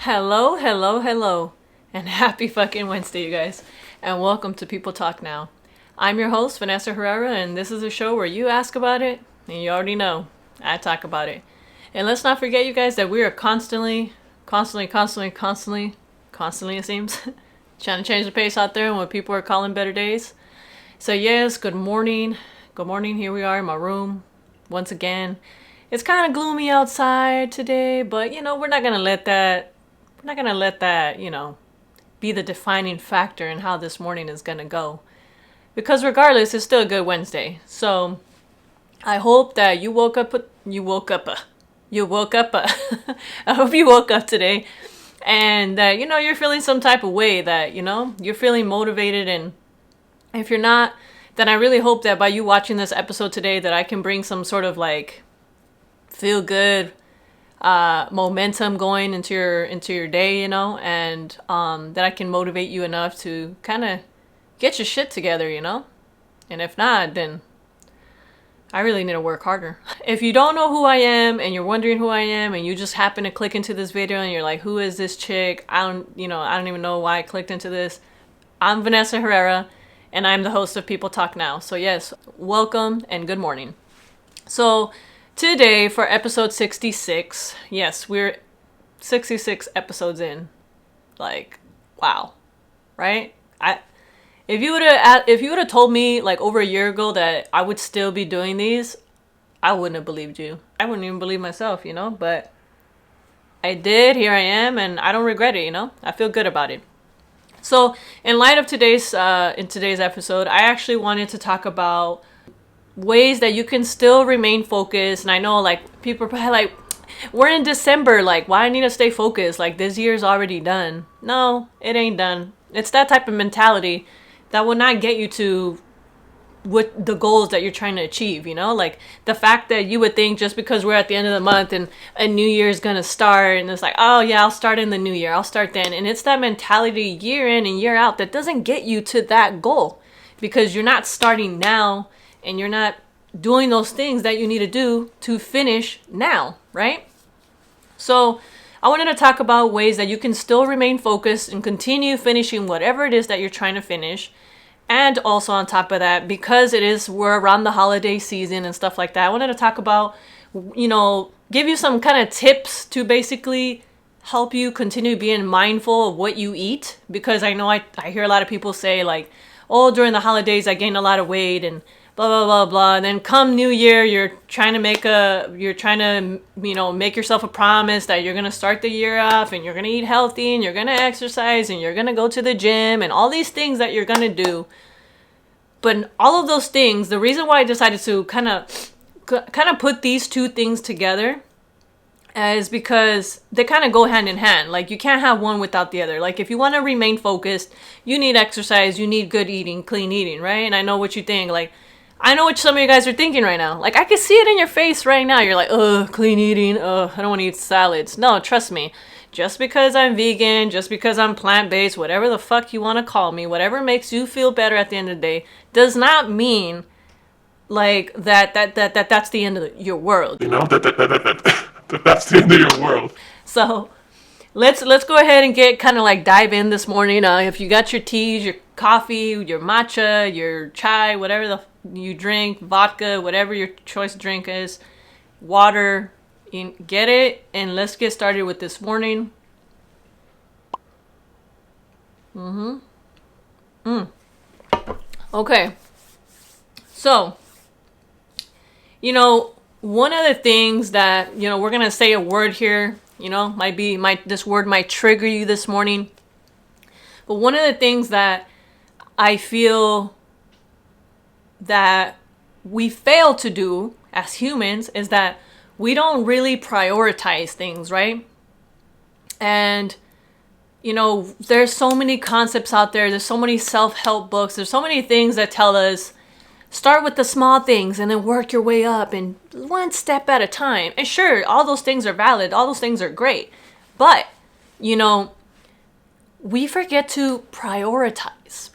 Hello, hello, hello, and happy fucking Wednesday, you guys, and welcome to People Talk Now. I'm your host, Vanessa Herrera, and this is a show where you ask about it, and you already know, I talk about it. And let's not forget, you guys, that we are constantly, it seems, trying to change the pace out there and what people are calling better days. So yes, good morning, here we are in my room, once again. It's kind of gloomy outside today, but we're not gonna let that, be the defining factor in how this morning is gonna go. Because regardless, it's still a good Wednesday. So I hope that you woke up. I hope you woke up today, and that you're feeling some type of way. That you're feeling motivated, and if you're not, then I really hope that by you watching this episode today, that I can bring some sort of like feel good momentum going into your day, and that I can motivate you enough to kind of get your shit together, and if not, then I really need to work harder. If you don't know who I am and you're wondering who I am and you just happen to click into this video and you're like, who is this chick? I don't even know why I clicked into this. I'm Vanessa Herrera and I'm the host of People Talk Now. So yes, welcome and good morning. So today for episode 66, yes, we're 66 episodes in. Like, wow, right? If you would have told me like over a year ago that I would still be doing these, I wouldn't have believed you. I wouldn't even believe myself, but I did. Here I am, and I don't regret it. I feel good about it. So, in light of today's episode, I actually wanted to talk about ways that you can still remain focused. And I know like people are probably like, we're in December, like why I need to stay focused? Like this year's already done. No, it ain't done. It's that type of mentality that will not get you to what the goals that you're trying to achieve, like the fact that you would think just because we're at the end of the month and a new year is going to start and it's like, oh yeah, I'll start in the new year. I'll start then. And it's that mentality year in and year out that doesn't get you to that goal because you're not starting now and you're not doing those things that you need to do to finish now, right? So I wanted to talk about ways that you can still remain focused and continue finishing whatever it is that you're trying to finish. And also on top of that, because we're around the holiday season and stuff like that, I wanted to talk about, give you some kind of tips to basically help you continue being mindful of what you eat. Because I know I hear a lot of people say like, oh, during the holidays, I gained a lot of weight and blah, blah, blah, blah. And then come New Year, you're trying to make yourself a promise that you're going to start the year off and you're going to eat healthy and you're going to exercise and you're going to go to the gym and all these things that you're going to do. But all of those things, the reason why I decided to kind of put these two things together is because they kind of go hand in hand. Like you can't have one without the other. Like if you want to remain focused, you need exercise, you need good eating, clean eating, right? And I know what you think. Like I know what some of you guys are thinking right now. Like I can see it in your face right now. You're like, clean eating. I don't want to eat salads. No, trust me. Just because I'm vegan, just because I'm plant-based, whatever the fuck you want to call me, whatever makes you feel better at the end of the day, does not mean like that's the end of your world. That's the end of your world. So let's go ahead and get kind of like dive in this morning. If you got your teas, your coffee, your matcha, your chai, whatever you drink, vodka, whatever your choice drink is, water, get it, and let's get started with this morning. Okay. So, one of the things that, we're going to say a word here, this word might trigger you this morning. But one of the things that I feel that we fail to do as humans is that we don't really prioritize things, right? And, there's so many concepts out there. There's so many self-help books. There's so many things that tell us start with the small things and then work your way up and one step at a time. And sure, all those things are valid. All those things are great. But, we forget to prioritize,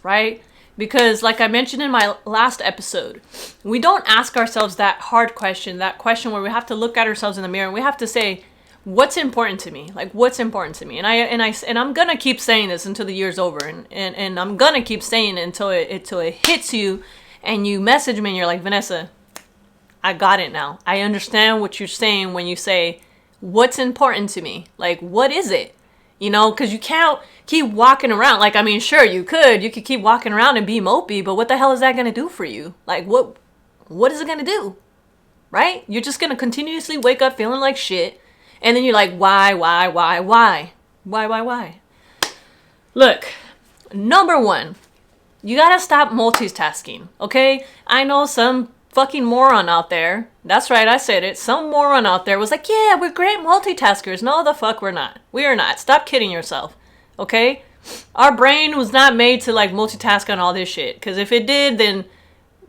right? Because like I mentioned in my last episode, we don't ask ourselves that hard question, that question where we have to look at ourselves in the mirror and we have to say, what's important to me? Like, what's important to me? And I'm gonna keep saying this until the year's over, and I'm gonna keep saying it until it hits you, and you message me and you're like, Vanessa, I got it now. I understand what you're saying when you say, what's important to me? Like, what is it? You know, because you can't keep walking around. Like, I mean, sure, you could keep walking around and be mopey, but what the hell is that gonna do for you? Like, what is it gonna do? Right? You're just gonna continuously wake up feeling like shit. And then you're like, why? Look, number one, you gotta stop multitasking, okay? I know some fucking moron out there, that's right, I said it, some moron out there was like, yeah, we're great multitaskers. No, the fuck we're not. We are not. Stop kidding yourself, okay? Our brain was not made to like multitask on all this shit. Because if it did, then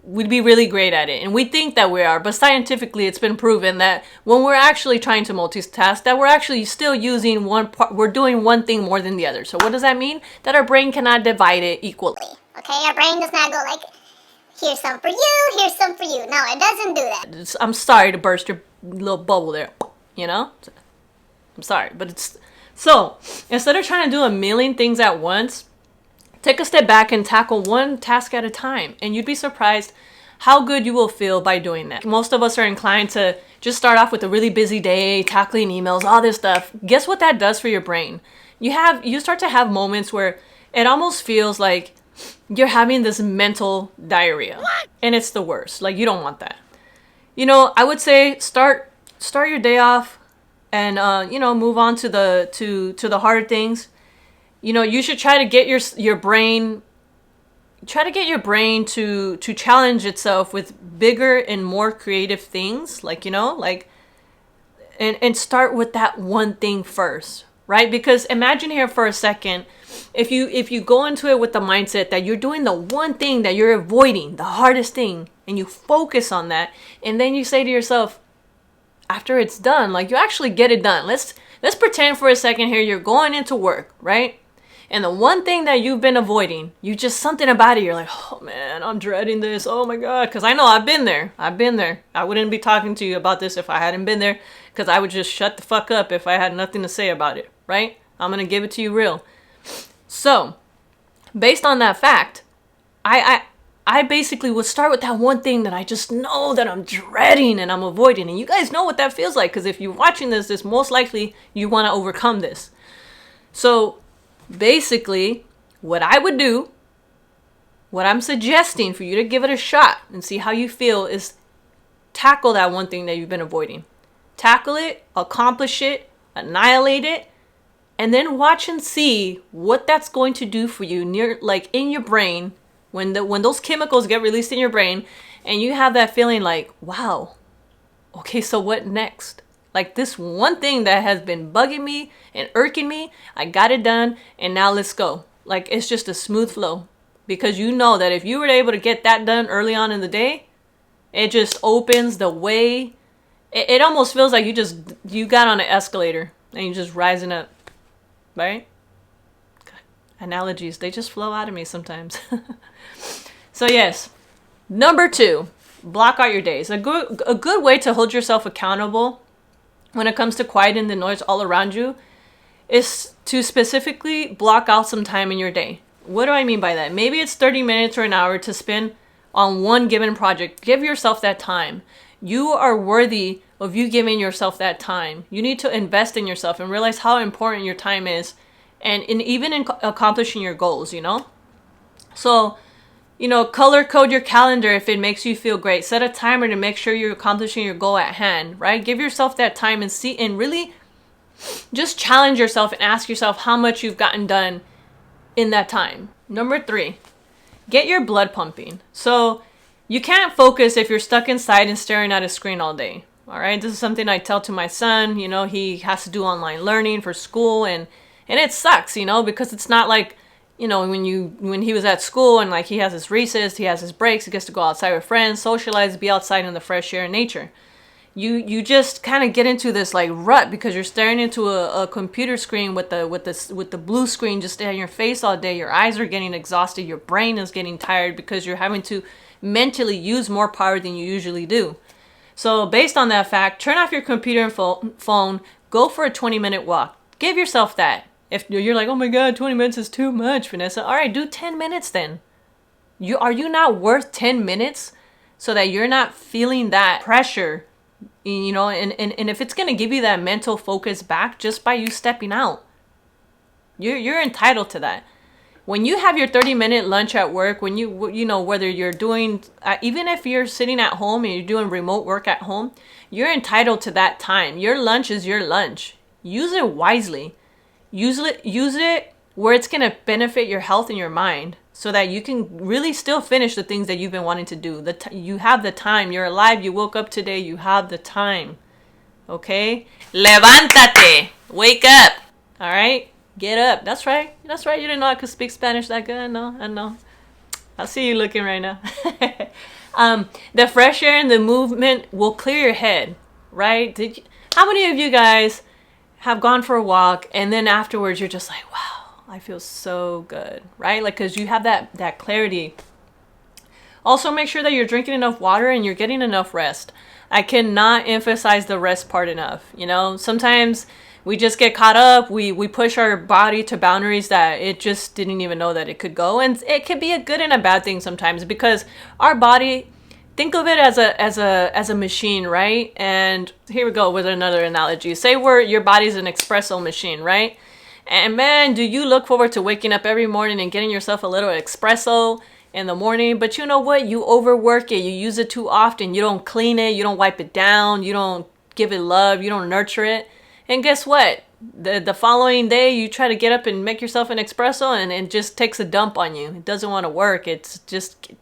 we'd be really great at it. And we think that we are, but scientifically it's been proven that when we're actually trying to multitask, that we're actually still using one part, we're doing one thing more than the other. So what does that mean? That our brain cannot divide it equally. Okay, our brain does not go like, here's some for you, here's some for you. No, it doesn't do that. I'm sorry to burst your little bubble there, you know? I'm sorry, but it's... So, instead of trying to do a million things at once, take a step back and tackle one task at a time, and you'd be surprised how good you will feel by doing that. Most of us are inclined to just start off with a really busy day, tackling emails, all this stuff. Guess what that does for your brain? You start to have moments where it almost feels like you're having this mental diarrhea. What? And it's the worst. Like, you don't want that. You know, I would say start your day off and move on to the harder things. You know, you should try to get your brain to challenge itself with bigger and more creative things, like, you know, like, and start with that one thing first, right? Because imagine here for a second, if you go into it with the mindset that you're doing the one thing that you're avoiding, the hardest thing, and you focus on that, and then you say to yourself, after it's done, like, you actually get it done. Let's pretend for a second here you're going into work, right? And the one thing that you've been avoiding, you just something about it, you're like, oh man, I'm dreading this. Oh my God. Because I know I've been there. I wouldn't be talking to you about this if I hadn't been there, because I would just shut the fuck up if I had nothing to say about it, right? I'm going to give it to you real. So, based on that fact, I basically would start with that one thing that I just know that I'm dreading and I'm avoiding. And you guys know what that feels like, because if you're watching this most likely you want to overcome this. So, basically, what I would do, what I'm suggesting for you to give it a shot and see how you feel, is tackle that one thing that you've been avoiding. Tackle it, accomplish it, annihilate it, and then watch and see what that's going to do for you in your brain when those chemicals get released in your brain and you have that feeling like, wow, okay, so what next? Like, this one thing that has been bugging me and irking me, I got it done, and now let's go. Like, it's just a smooth flow. Because you know that if you were able to get that done early on in the day, it just opens the way. It almost feels like you got on an escalator and you're just rising up, right? God, analogies, they just flow out of me sometimes. So yes, number 2, block out your days. A good way to hold yourself accountable when it comes to quieting the noise all around you is to specifically block out some time in your day. What do I mean by that? Maybe it's 30 minutes or an hour to spend on one given project. Give yourself that time. You are worthy of you giving yourself that time. You need to invest in yourself and realize how important your time is, and even in accomplishing your goals, you know? So, you know, color code your calendar if it makes you feel great. Set a timer to make sure you're accomplishing your goal at hand, right? Give yourself that time and see, and really just challenge yourself and ask yourself how much you've gotten done in that time. Number 3, get your blood pumping. So you can't focus if you're stuck inside and staring at a screen all day. All right. This is something I tell to my son. You know, he has to do online learning for school, and it sucks, you know, because it's not like, you know, when he was at school and like he has his recess, he has his breaks, he gets to go outside with friends, socialize, be outside in the fresh air and nature. You just kind of get into this like rut because you're staring into a computer screen with the blue screen just in your face all day. Your eyes are getting exhausted. Your brain is getting tired because you're having to mentally use more power than you usually do. So based on that fact, turn off your computer and phone, Go for a 20-minute walk. Give yourself that. If you're like, oh my God, 20 minutes is too much, Vanessa. All right, do 10 minutes then. Are you not worth 10 minutes so that you're not feeling that pressure, you know, and if it's going to give you that mental focus back just by you stepping out, you're entitled to that. When you have your 30-minute lunch at work, when you know, whether you're doing, even if you're sitting at home and you're doing remote work at home, you're entitled to that time. Your lunch is your lunch. Use it wisely. Use it where it's going to benefit your health and your mind so that you can really still finish the things that you've been wanting to do. You have the time. You're alive. You woke up today. You have the time. Okay? Levántate. Wake up. All right? Get up. That's right. That's right. You didn't know I could speak Spanish that good. I know. I see you looking right now. The fresh air and the movement will clear your head, right? How many of you guys have gone for a walk and then afterwards you're just like, wow, I feel so good, right? Like, because you have that clarity. Also, make sure that you're drinking enough water and you're getting enough rest. I cannot emphasize the rest part enough. You know, sometimes we just get caught up. We push our body to boundaries that it just didn't even know that it could go. And it could be a good and a bad thing sometimes, because our body, think of it as a machine, right? And here we go with another analogy. Say your body's an espresso machine, right? And man, do you look forward to waking up every morning and getting yourself a little espresso in the morning? But you know what? You overwork it. You use it too often. You don't clean it. You don't wipe it down. You don't give it love. You don't nurture it. And guess what? The following day, you try to get up and make yourself an espresso and it just takes a dump on you. It doesn't want to work. It's just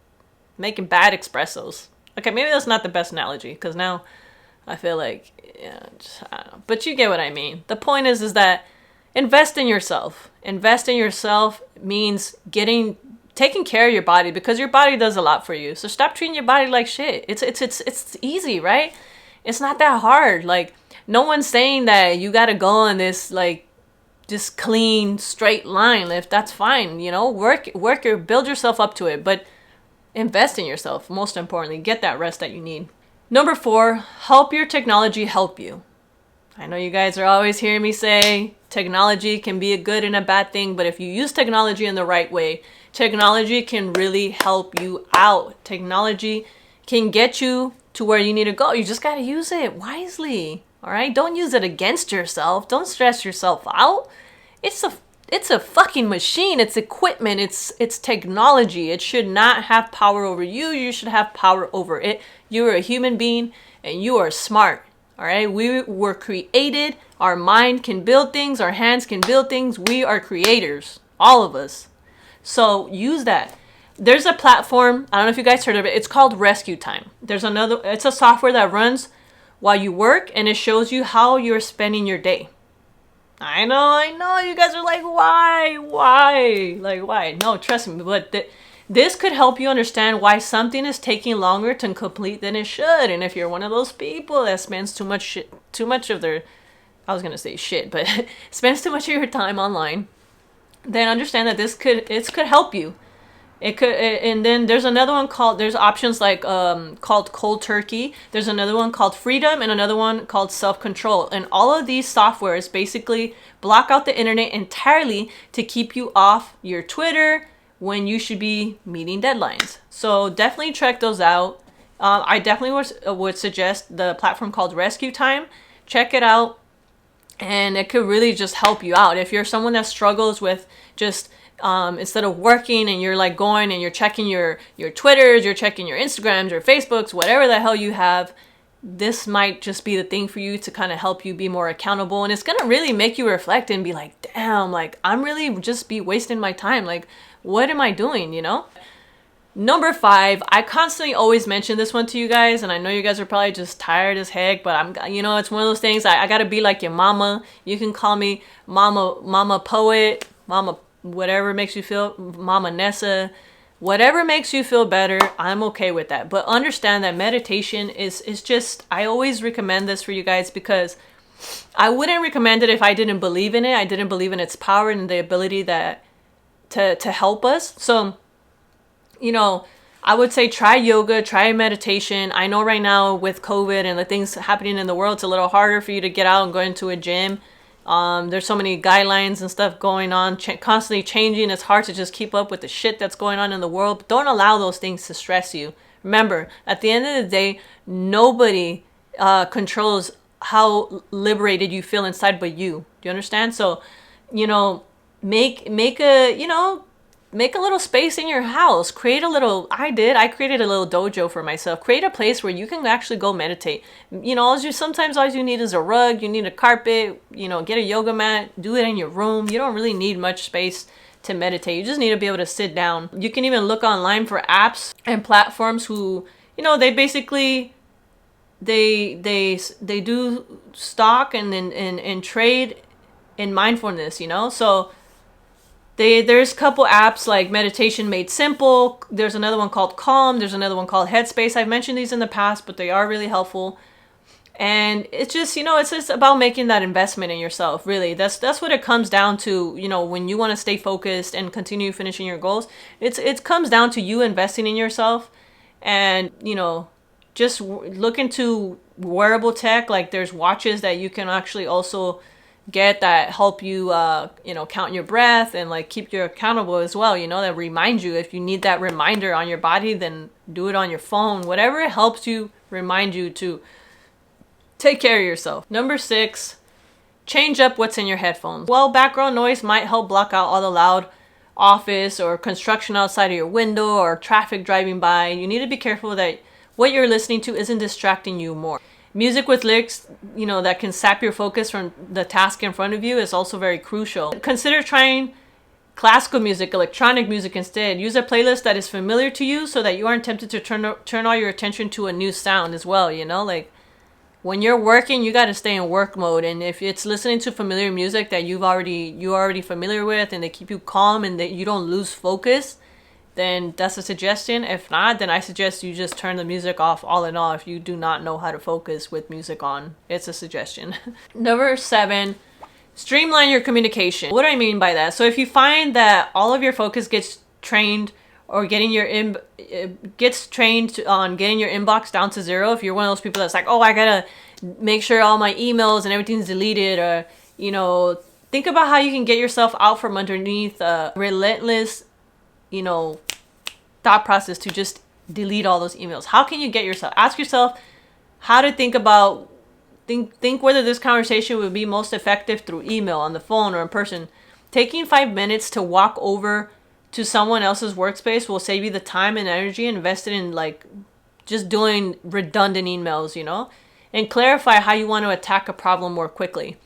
making bad espressos. Okay, maybe that's not the best analogy, because now I feel like, yeah, I don't know. But you get what I mean. The point is that invest in yourself. Invest in yourself means taking care of your body, because your body does a lot for you. So stop treating your body like shit. It's easy, right? It's not that hard. Like, no one's saying that you got to go on this, like, just clean, straight line. If that's fine, you know, build yourself up to it. But invest in yourself. Most importantly, get that rest that you need. Number 4, help your technology help you. I know you guys are always hearing me say technology can be a good and a bad thing, but if you use technology in the right way, technology can really help you out. Technology can get you to where you need to go. You just got to use it wisely. All right? Don't use it against yourself. Don't stress yourself out. It's a fucking machine. It's equipment. It's technology. It should not have power over you. You should have power over it. You are a human being and you are smart. All right? We were created. Our mind can build things. Our hands can build things. We are creators. All of us. So use that. There's a platform. I don't know if you guys heard of it. It's called Rescue Time. It's a software that runs while you work, and it shows you how you're spending your day. I know, you guys are like, why? Like, why? No, trust me, but this could help you understand why something is taking longer to complete than it should. And if you're one of those people that spends too much of their, I was gonna say shit, but spends too much of your time online, then understand that this could help you. It could, and then there's another one there's options like called Cold Turkey. There's another one called Freedom, and another one called Self-Control. And all of these softwares basically block out the internet entirely to keep you off your Twitter when you should be meeting deadlines. So definitely check those out. I definitely would suggest the platform called Rescue Time. Check it out, and it could really just help you out. If you're someone that struggles with just instead of working and you're like going and you're checking your Twitters, you're checking your Instagrams, your Facebooks, whatever the hell you have, this might just be the thing for you to kind of help you be more accountable. And it's going to really make you reflect and be like, damn, like I'm really just be wasting my time. Like, what am I doing, you know? Number 5, I constantly always mention this one to you guys, and I know you guys are probably just tired as heck, but it's one of those things. I got to be like your mama. You can call me mama poet, mama whatever makes you feel, Mama Nessa, whatever makes you feel better, I'm okay with that. But understand that meditation is just, I always recommend this for you guys, because I wouldn't recommend it if I didn't believe in it. I didn't believe in its power and the ability that to help us. So, I would say try yoga, try meditation. I know right now with COVID and the things happening in the world, it's a little harder for you to get out and go into a gym. There's so many guidelines and stuff going on, constantly changing. It's hard to just keep up with the shit that's going on in the world. But don't allow those things to stress you. Remember, at the end of the day, nobody controls how liberated you feel inside but you. Do you understand? So, make a little space in your house. I created a little dojo for myself. Create a place where you can actually go meditate. Sometimes all you need is a rug, you need a carpet, get a yoga mat, do it in your room. You don't really need much space to meditate. You just need to be able to sit down. You can even look online for apps and platforms who, they basically they do stock and trade in mindfulness, so there's a couple apps like Meditation Made Simple. There's another one called Calm. There's another one called Headspace. I've mentioned these in the past, but they are really helpful. And it's just, it's just about making that investment in yourself, really. That's what it comes down to, when you want to stay focused and continue finishing your goals. It comes down to you investing in yourself and, just look into wearable tech. Like there's watches that you can actually also get that help you count your breath and like keep you accountable as well, that remind you. If you need that reminder on your body, then do it on your phone. Whatever helps you remind you to take care of yourself. Number 6, change up what's in your headphones. Well, background noise might help block out all the loud office or construction outside of your window or traffic driving by. You need to be careful that what you're listening to isn't distracting you more. Music with lyrics, that can sap your focus from the task in front of you is also very crucial. Consider trying classical music, electronic music instead. Use a playlist that is familiar to you so that you aren't tempted to turn all your attention to a new sound as well, Like when you're working, you got to stay in work mode. And if it's listening to familiar music that you're already familiar with and they keep you calm and that you don't lose focus, then that's a suggestion. If not, then I suggest you just turn the music off all in all if you do not know how to focus with music on. It's a suggestion. Number 7, streamline your communication. What do I mean by that? So if you find that all of your focus gets trained or gets trained on getting your inbox down to 0, if you're one of those people that's like, oh, I gotta make sure all my emails and everything's deleted, or, think about how you can get yourself out from underneath a relentless thought process to just delete all those emails. How can you ask yourself how to think whether this conversation would be most effective through email, on the phone, or in person. Taking 5 minutes to walk over to someone else's workspace will save you the time and energy invested in like just doing redundant emails, and clarify how you want to attack a problem more quickly.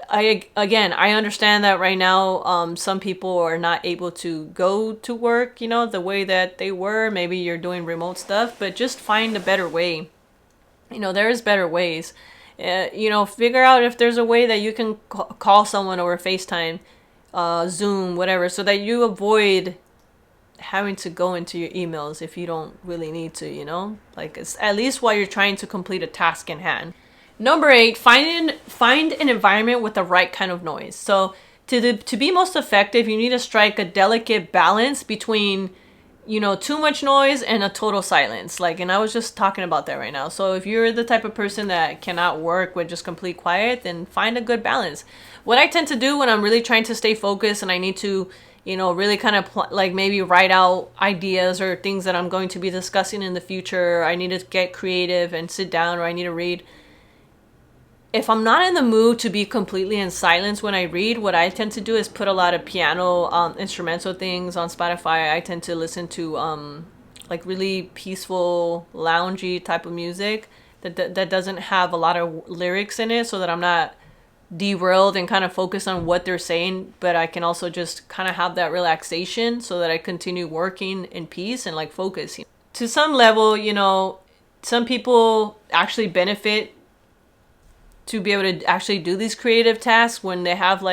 I understand that right now, some people are not able to go to work, the way that they were. Maybe you're doing remote stuff, but just find a better way. There is better ways. Figure out if there's a way that you can call someone over FaceTime, Zoom, whatever, so that you avoid having to go into your emails if you don't really need to, like it's at least while you're trying to complete a task in hand. Number 8, find an environment with the right kind of noise. So to be most effective, you need to strike a delicate balance between, too much noise and a total silence. And I was just talking about that right now. So if you're the type of person that cannot work with just complete quiet, then find a good balance. What I tend to do when I'm really trying to stay focused and I need to, really kind of maybe write out ideas or things that I'm going to be discussing in the future, I need to get creative and sit down, or I need to read. If I'm not in the mood to be completely in silence when I read, what I tend to do is put a lot of piano instrumental things on Spotify. I tend to listen to really peaceful, loungy type of music that doesn't have a lot of lyrics in it, so that I'm not derailed and kind of focus on what they're saying, but I can also just kind of have that relaxation so that I continue working in peace and focus. To some level, some people actually benefit to be able to actually do these creative tasks when they have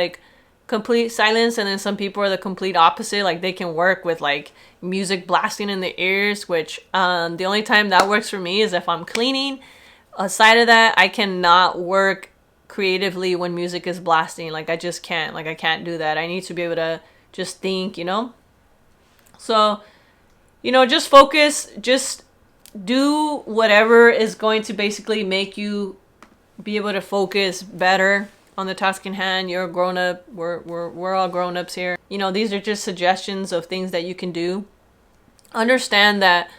complete silence, and then some people are the complete opposite. They can work with music blasting in their ears, which the only time that works for me is if I'm cleaning. Aside of that, I cannot work creatively when music is blasting. I just can't. I can't do that. I need to be able to just think, So just focus, just do whatever is going to basically make you be able to focus better on the task in hand. You're a grown up. We're all grown ups here. These are just suggestions of things that you can do. Understand that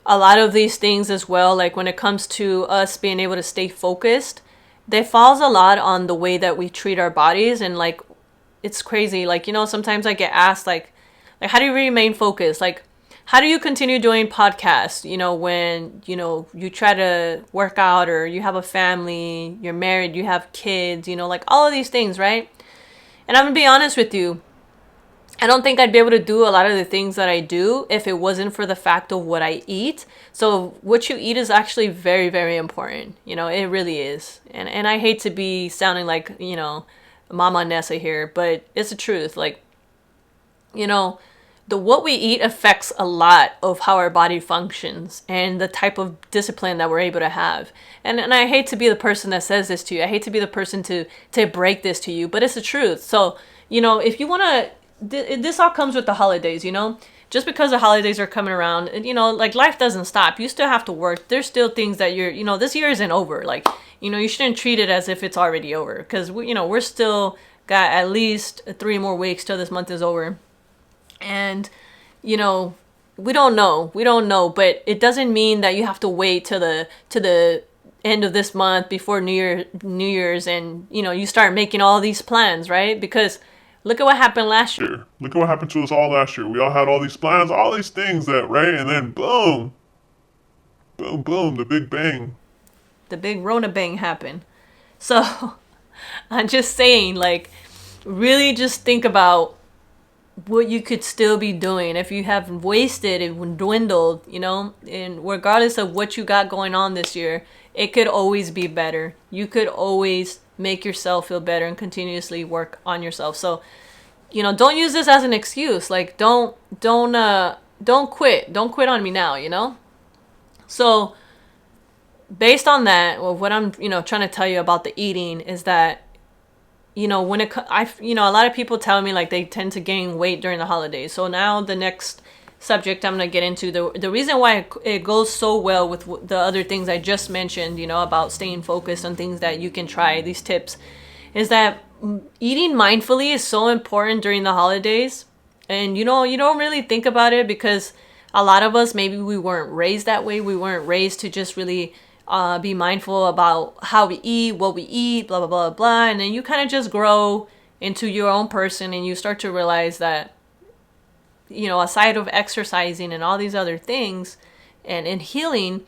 a lot of these things as well, like when it comes to us being able to stay focused, they falls a lot on the way that we treat our bodies. And like, it's crazy. Like, sometimes I get asked like how do you remain focused? Like, how do you continue doing podcasts, when, you try to work out, or you have a family, you're married, you have kids, like all of these things, right? And I'm gonna be honest with you. I don't think I'd be able to do a lot of the things that I do if it wasn't for the fact of what I eat. So what you eat is actually very, very important. It really is. And I hate to be sounding like, Mama Nessa here, but it's the truth. Like, what we eat affects a lot of how our body functions and the type of discipline that we're able to have. And I hate to be the person that says this to you. I hate to be the person to break this to you, but it's the truth. So, if you want to, this all comes with the holidays, just because the holidays are coming around, like life doesn't stop. You still have to work. There's still things that this year isn't over. Like, you shouldn't treat it as if it's already over, because we're still got at least 3 more weeks till this month is over. And, we don't know, but it doesn't mean that you have to wait to the end of this month before New Year's and, you start making all these plans, right? Because look at what happened last year. Look at what happened to us all last year. We all had all these plans, all these things that, right? And then boom, boom, boom, the big bang. The big Rona bang happened. So I'm just saying, like, really just think about what you could still be doing. If you have wasted and dwindled, and regardless of what you got going on this year, it could always be better. You could always make yourself feel better and continuously work on yourself. So, don't use this as an excuse. Like, don't quit. Don't quit on me now, So, based on that, well, what I'm, trying to tell you about the eating is that, when a lot of people tell me like they tend to gain weight during the holidays. So now the next subject I'm going to get into, the reason why it goes so well with the other things I just mentioned, about staying focused on things that you can try, these tips, is that eating mindfully is so important during the holidays. And, you don't really think about it because a lot of us, maybe we weren't raised that way. We weren't raised to just really be mindful about how we eat, what we eat, blah, blah, blah, blah. And then you kind of just grow into your own person and you start to realize that, aside of exercising and all these other things and in healing,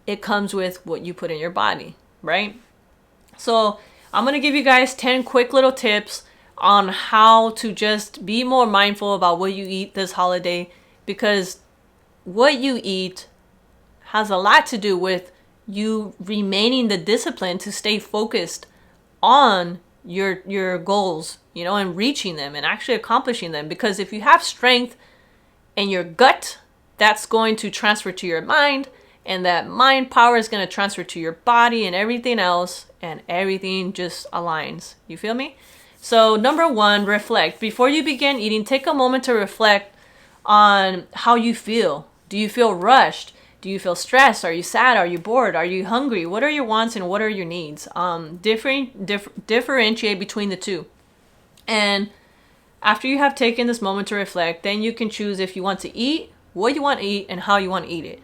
it comes with what you put in your body, right? So I'm going to give you guys 10 quick little tips on how to just be more mindful about what you eat this holiday, because what you eat has a lot to do with you remaining the discipline to stay focused on your goals, and reaching them and actually accomplishing them. Because if you have strength in your gut, that's going to transfer to your mind, and that mind power is going to transfer to your body and everything else, and everything just aligns. You feel me? So number 1, reflect. Before you begin eating, take a moment to reflect on how you feel. Do you feel rushed? Do you feel stressed? Are you sad? Are you bored? Are you hungry? What are your wants and what are your needs? Differentiate between the two. And after you have taken this moment to reflect, then you can choose if you want to eat, what you want to eat, and how you want to eat it.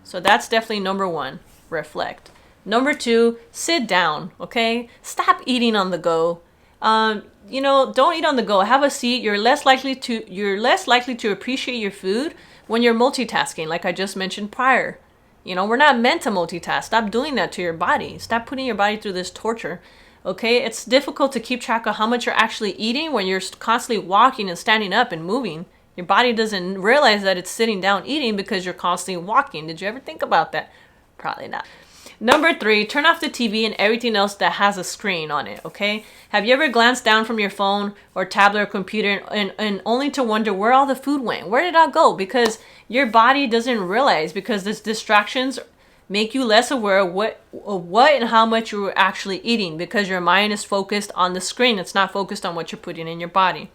So that's definitely number 1, reflect. Number 2, sit down, okay? Stop eating on the go. Don't eat on the go. Have a seat. You're less likely to appreciate your food when you're multitasking, like I just mentioned prior. We're not meant to multitask. Stop doing that to your body. Stop putting your body through this torture. Okay? It's difficult to keep track of how much you're actually eating when you're constantly walking and standing up and moving. Your body doesn't realize that it's sitting down eating because you're constantly walking. Did you ever think about that? Probably not. Number 3, turn off the TV and everything else that has a screen on it, okay? Have you ever glanced down from your phone or tablet or computer and only to wonder where all the food went? Where did it all go? Because your body doesn't realize, because these distractions make you less aware of what and how much you're actually eating, because your mind is focused on the screen. It's not focused on what you're putting in your body.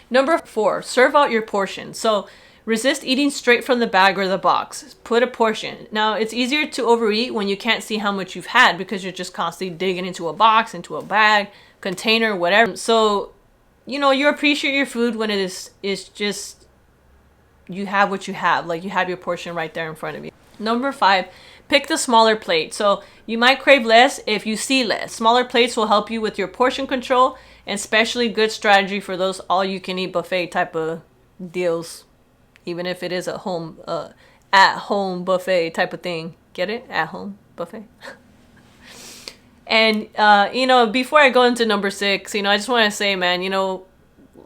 Number 4, serve out your portion. So Resist eating straight from the bag or the box. Put a portion. Now, it's easier to overeat when you can't see how much you've had because you're just constantly digging into a box, into a bag, container, whatever. So, you appreciate your food when it is just, you have what you have. Like, you have your portion right there in front of you. Number 5, pick the smaller plate. So you might crave less if you see less. Smaller plates will help you with your portion control, and especially good strategy for those all-you-can-eat buffet type of deals. Even if it is a home, at-home buffet type of thing. Get it? At-home buffet. And, before I go into number 6, I just want to say, man,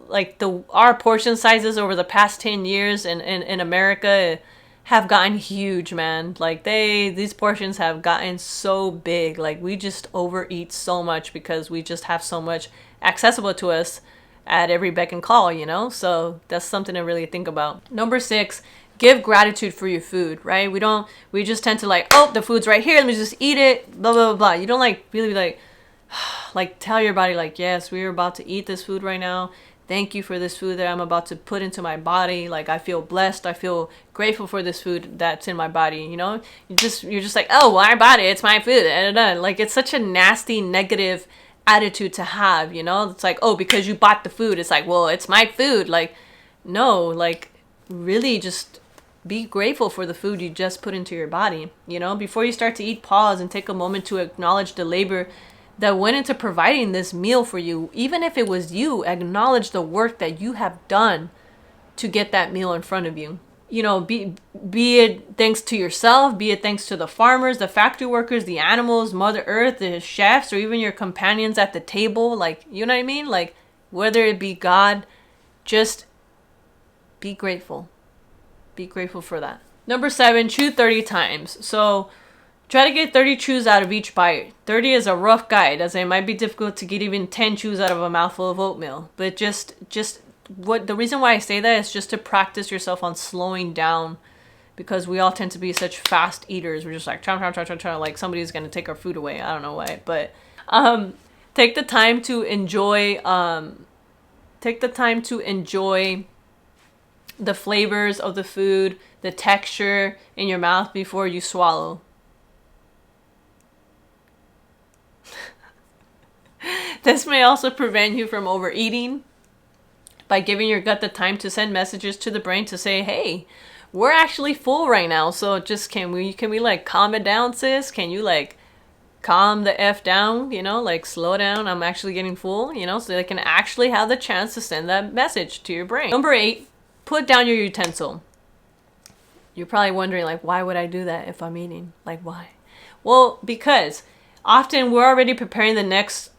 like our portion sizes over the past 10 years in America have gotten huge, man. Like these portions have gotten so big. Like we just overeat so much because we just have so much accessible to us at every beck and call, so that's something to really think about. Number 6, give gratitude for your food, right? We just tend to the food's right here, let me just eat it, blah, blah, blah, blah. You don't really tell your body yes, we're about to eat this food right now. Thank you for this food that I'm about to put into my body. Like I feel blessed. I feel grateful for this food that's in my body. You're just like, oh, well, I bought it. It's my food. Like it's such a nasty, negative attitude to have. It's like, oh, because you bought the food, it's like, well, it's my food. Like, no, really just be grateful for the food you just put into your body. Before you start to eat, pause and take a moment to acknowledge the labor that went into providing this meal for you. Even if it was you, acknowledge the work that you have done to get that meal in front of you. Be it thanks to yourself, be it thanks to the farmers, the factory workers, the animals, Mother Earth, the chefs, or even your companions at the table. You know what I mean? Whether it be God, just be grateful. Be grateful for that. Number 7, chew 30 times. So try to get 30 chews out of each bite. 30 is a rough guide, as it might be difficult to get even 10 chews out of a mouthful of oatmeal. But the reason why I say that is just to practice yourself on slowing down, because we all tend to be such fast eaters. We're just like, chow, chow, chow, chow, chow, like somebody's going to take our food away. I don't know why, but take the time to enjoy the flavors of the food, the texture in your mouth before you swallow. This may also prevent you from overeating by giving your gut the time to send messages to the brain to say, hey, we're actually full right now. So just can we calm it down, sis? Can you calm the F down, slow down. I'm actually getting full, so they can actually have the chance to send that message to your brain. Number 8, put down your utensil. You're probably wondering, why would I do that if I'm eating? Why? Well, because often we're already preparing the next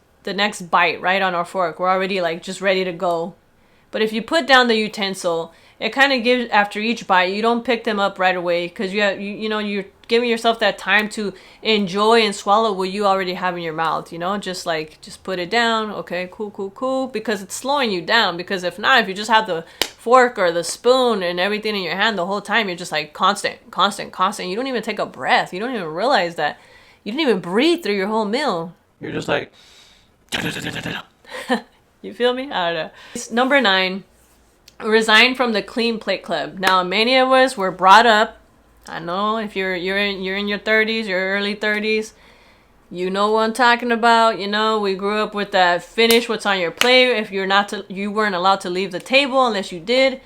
bite right on our fork. We're already just ready to go. But if you put down the utensil, it kind of gives, after each bite, you don't pick them up right away because you're giving yourself that time to enjoy and swallow what you already have in your mouth. Just put it down. Okay, cool, because it's slowing you down. Because if not, if you just have the fork or the spoon and everything in your hand the whole time, you're just constant. You don't even take a breath. You don't even realize that you didn't even breathe through your whole meal. You're just like you feel me? I don't know. Number 9, resign from the clean plate club. Now, many of us were brought up. I know if you're in your 30s, your early 30s, you know what I'm talking about. We grew up with that finish what's on your plate. If you weren't allowed to leave the table unless you did.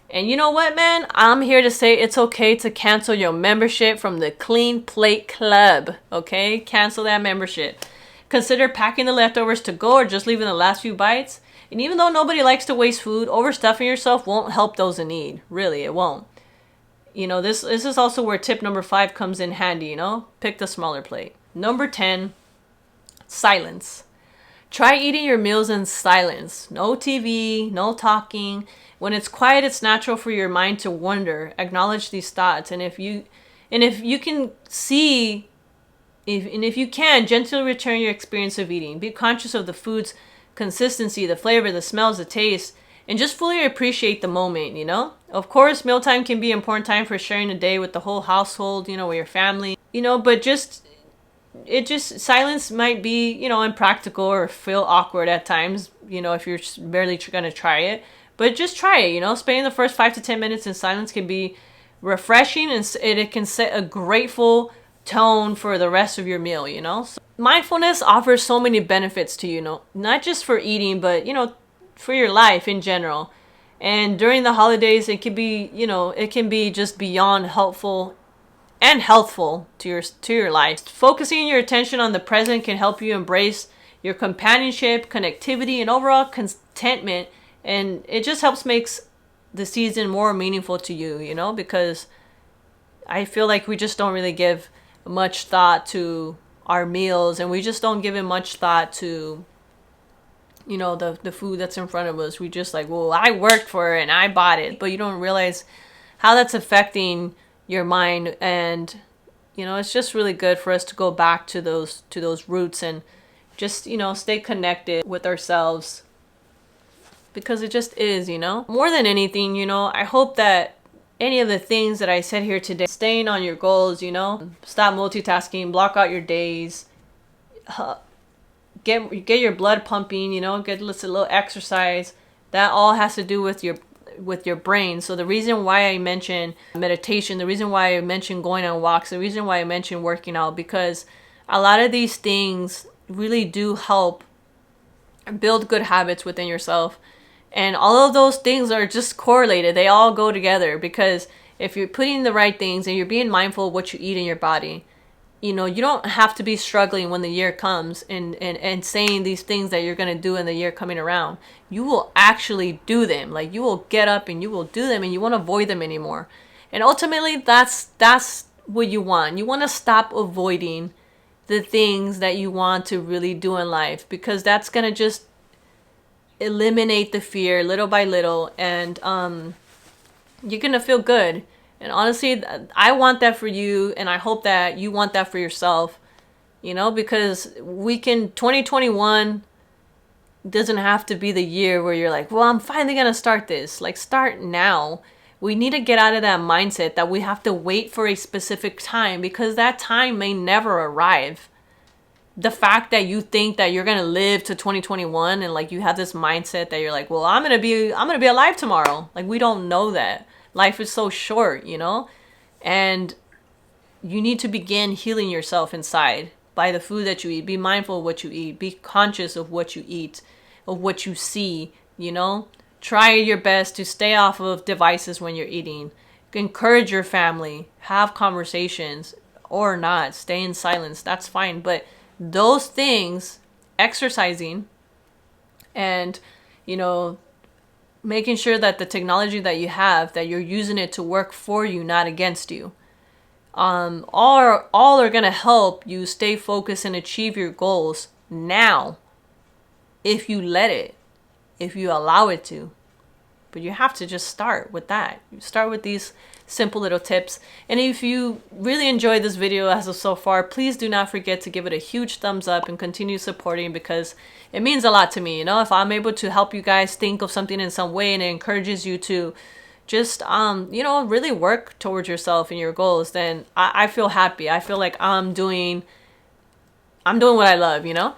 And you know what, man? I'm here to say it's okay to cancel your membership from the clean plate club. Okay? Cancel that membership. Consider packing the leftovers to go or just leaving the last few bites. And even though nobody likes to waste food, overstuffing yourself won't help those in need. Really, it won't. This is also where tip number 5 comes in handy, Pick the smaller plate. Number 10, silence. Try eating your meals in silence. No TV, no talking. When it's quiet, it's natural for your mind to wonder. Acknowledge these thoughts. And if you can see... If you can, gently return your experience of eating. Be conscious of the food's consistency, the flavor, the smells, the taste, and just fully appreciate the moment, Of course, mealtime can be an important time for sharing a day with the whole household, with your family, but silence might be, impractical or feel awkward at times, if you're barely going to try it. But just try it, you know. Spending the first 5 to 10 minutes in silence can be refreshing, and it can set a grateful tone for the rest of your meal, you know. So mindfulness offers so many benefits to you, you know, not just for eating, but, you know, for your life in general. And during the holidays, it can be, you know, it can be just beyond helpful and healthful to your life. Focusing your attention on the present can help you embrace your companionship, connectivity, and overall contentment. And it just helps makes the season more meaningful to you, you know, because I feel like we just don't really give much thought to our meals, and we just don't give it much thought to, you know, the food that's in front of us. We just like, well, I worked for it and I bought it, but you don't realize how that's affecting your mind. And, you know, it's just really good for us to go back to those roots and just, you know, stay connected with ourselves, because it just is, you know. More than anything, you know, I hope that any of the things that I said here today, staying on your goals, you know, stop multitasking, block out your days, get your blood pumping, you know, get a little exercise. That all has to do with your brain. So the reason why I mention meditation, the reason why I mention going on walks, the reason why I mention working out, because a lot of these things really do help build good habits within yourself. And all of those things are just correlated. They all go together, because if you're putting the right things and you're being mindful of what you eat in your body, you know, you don't have to be struggling when the year comes and saying these things that you're going to do in the year coming around. You will actually do them. Like, you will get up and you will do them, and you won't avoid them anymore. And ultimately, that's what you want. You want to stop avoiding the things that you want to really do in life, because that's going to just eliminate the fear little by little, and you're gonna feel good. And honestly, I want that for you, and I hope that you want that for yourself, you know, because 2021 doesn't have to be the year where you're like, well, I'm finally gonna start this. Like, start now. We need to get out of that mindset that we have to wait for a specific time, because that time may never arrive. The fact that you think that you're going to live to 2021, and like you have this mindset that you're like, well, I'm going to be alive tomorrow. Like, we don't know that. Life is so short, you know? And you need to begin healing yourself inside by the food that you eat. Be mindful of what you eat. Be conscious of what you eat, of what you see, you know? Try your best to stay off of devices when you're eating. Encourage your family. Have conversations, or not. Stay in silence. That's fine. But those things, exercising and, you know, making sure that the technology that you have, that you're using it to work for you, not against you, all are going to help you stay focused and achieve your goals now, if you let it, if you allow it to. But you have to just start with that. You start with these simple little tips. And if you really enjoyed this video as of so far, please do not forget to give it a huge thumbs up and continue supporting, because it means a lot to me. You know, if I'm able to help you guys think of something in some way and it encourages you to just, you know, really work towards yourself and your goals, then I feel happy. I feel like I'm doing what I love, you know?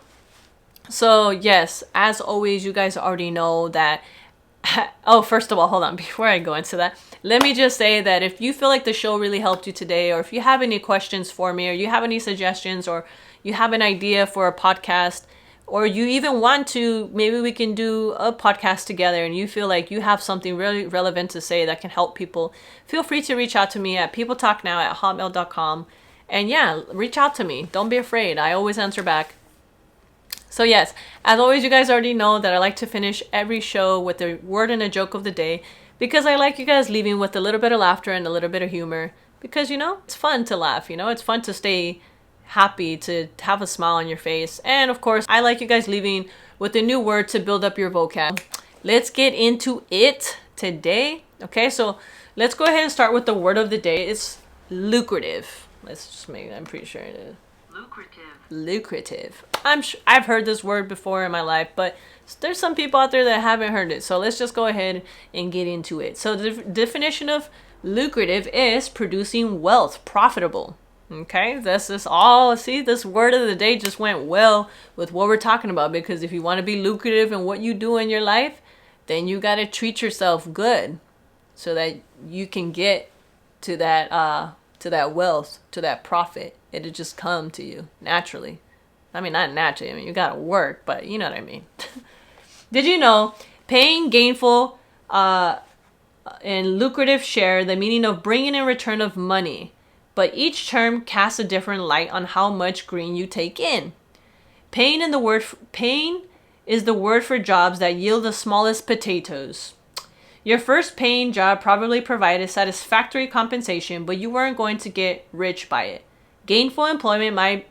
So yes, as always, you guys already know that. Oh, first of all, hold on. Before I go into that, let me just say that if you feel like the show really helped you today, or if you have any questions for me, or you have any suggestions, or you have an idea for a podcast, or you even want to, maybe we can do a podcast together, and you feel like you have something really relevant to say that can help people, feel free to reach out to me at peopletalknow@hotmail.com. And yeah, reach out to me. Don't be afraid. I always answer back. So yes, as always, you guys already know that I like to finish every show with a word and a joke of the day, because I like you guys leaving with a little bit of laughter and a little bit of humor, because, you know, it's fun to laugh, you know, it's fun to stay happy, to have a smile on your face. And of course, I like you guys leaving with a new word to build up your vocab. Let's get into it today. Okay, so let's go ahead and start with the word of the day. It's lucrative. I'm pretty sure it is. Lucrative. I've heard this word before in my life, but there's some people out there that haven't heard it. So let's just go ahead and get into it. So the definition of lucrative is producing wealth, profitable. Okay, this is all. See, this word of the day just went well with what we're talking about, because if you want to be lucrative in what you do in your life, then you got to treat yourself good so that you can get to that wealth, to that profit. It'll just come to you naturally. I mean, not naturally. I mean, you got to work, but you know what I mean. Did you know paying gainful and lucrative share the meaning of bringing in return of money, but each term casts a different light on how much green you take in. Pain is the word for jobs that yield the smallest potatoes. Your first paying job probably provided satisfactory compensation, but you weren't going to get rich by it. Gainful employment might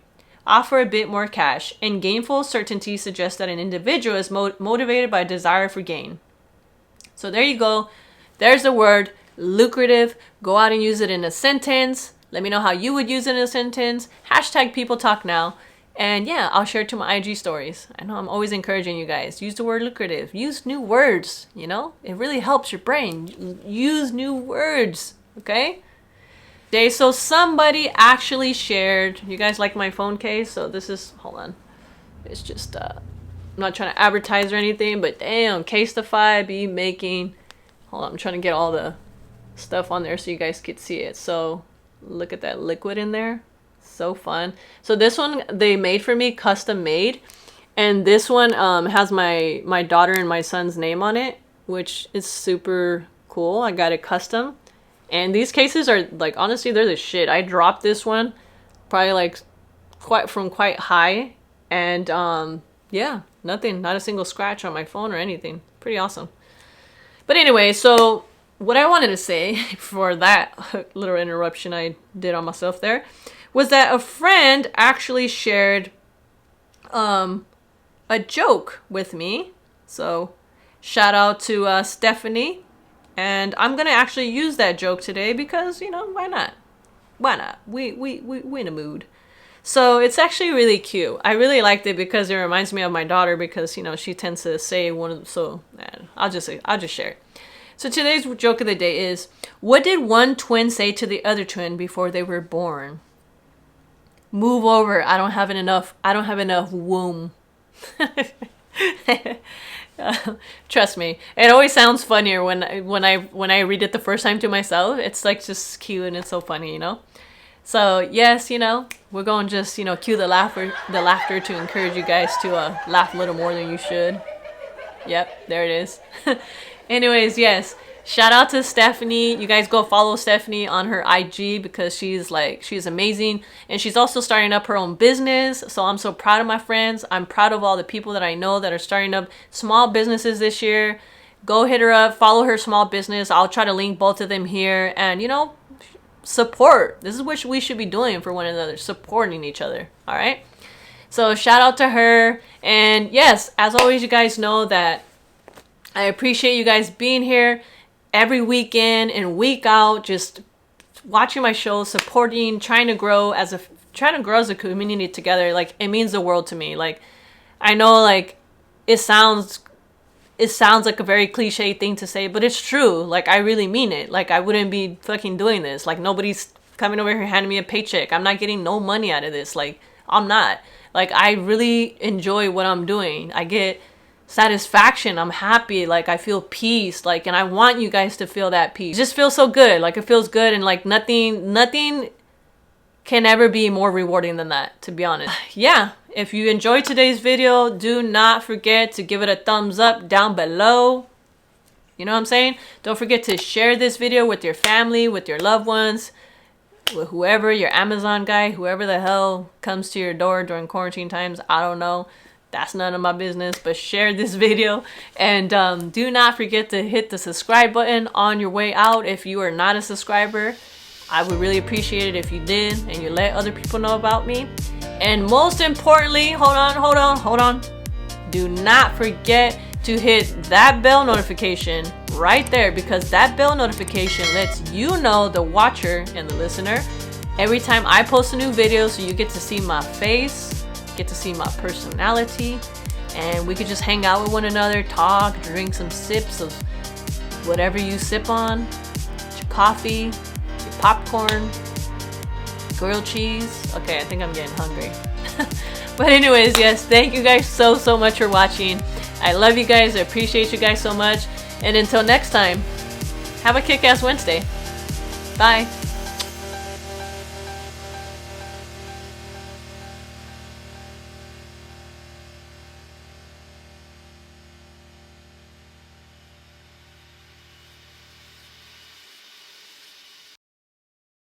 offer a bit more cash, and gainful certainty suggests that an individual is motivated by a desire for gain. So there you go. There's the word lucrative. Go out and use it in a sentence. Let me know how you would use it in a sentence. Hashtag people talk now. And yeah, I'll share it to my IG stories. I know I'm always encouraging you guys. Use the word lucrative. Use new words, you know? It really helps your brain. Use new words, okay? Okay, so somebody actually shared, you guys like my phone case? So this is, hold on. It's just, I'm not trying to advertise or anything, but damn, Casetify be making, hold on, I'm trying to get all the stuff on there so you guys could see it. So look at that liquid in there. So fun. So this one they made for me, custom made. And this one has my daughter and my son's name on it, which is super cool. I got it custom. And these cases are like, honestly, they're the shit. I dropped this one probably like quite high. And yeah, nothing, not a single scratch on my phone or anything. Pretty awesome. But anyway, so what I wanted to say for that little interruption I did on myself there was that a friend actually shared a joke with me. So shout out to Stephanie. And I'm going to actually use that joke today because, you know, why not? Why not? We in a mood. So it's actually really cute. I really liked it because it reminds me of my daughter because, you know, she tends to say one of the, so I'll just share it. So today's joke of the day is, what did one twin say to the other twin before they were born? Move over. I don't have enough womb. Trust me, it always sounds funnier when I read it the first time to myself. It's like just cute and it's so funny, you know. So yes, you know, we're going to just, you know, cue the laughter to encourage you guys to laugh a little more than you should. Yep, there it is. Anyways, yes, shout out to Stephanie. You guys go follow Stephanie on her IG because she's amazing. And she's also starting up her own business. So I'm so proud of my friends. I'm proud of all the people that I know that are starting up small businesses this year. Go hit her up, follow her small business. I'll try to link both of them here. And, you know, support. This is what we should be doing for one another, supporting each other. All right. So shout out to her. And yes, as always, you guys know that I appreciate you guys being here every weekend and week out, just watching my show, supporting, trying to grow as a community together. Like, it means the world to me. Like, I know, like, it sounds like a very cliche thing to say, but it's true. Like, I really mean it. Like, I wouldn't be fucking doing this. Like, nobody's coming over here handing me a paycheck. I'm not getting no money out of this. Like, I'm not. Like, I really enjoy what I'm doing. I get satisfaction. I'm happy. Like, I feel peace. Like, and I want you guys to feel that peace. It just feels so good. Like, it feels good, and like nothing can ever be more rewarding than that, to be honest. Yeah, if you enjoyed today's video, do not forget to give it a thumbs up down below. You know what I'm saying? Don't forget to share this video with your family, with your loved ones, with whoever, your Amazon guy, whoever the hell comes to your door during quarantine times. I don't know. That's none of my business, but share this video. And do not forget to hit the subscribe button on your way out if you are not a subscriber. I would really appreciate it if you did and you let other people know about me. And most importantly, hold on. Do not forget to hit that bell notification right there, because that bell notification lets you know, the watcher and the listener, every time I post a new video, so you get to see my face, get to see my personality, and we could just hang out with one another, talk, drink some sips of whatever you sip on, your coffee, your popcorn, grilled cheese. Okay, I think I'm getting hungry. But anyways, yes, thank you guys so much for watching. I love you guys. I appreciate you guys so much. And until next time, have a kick-ass Wednesday. Bye.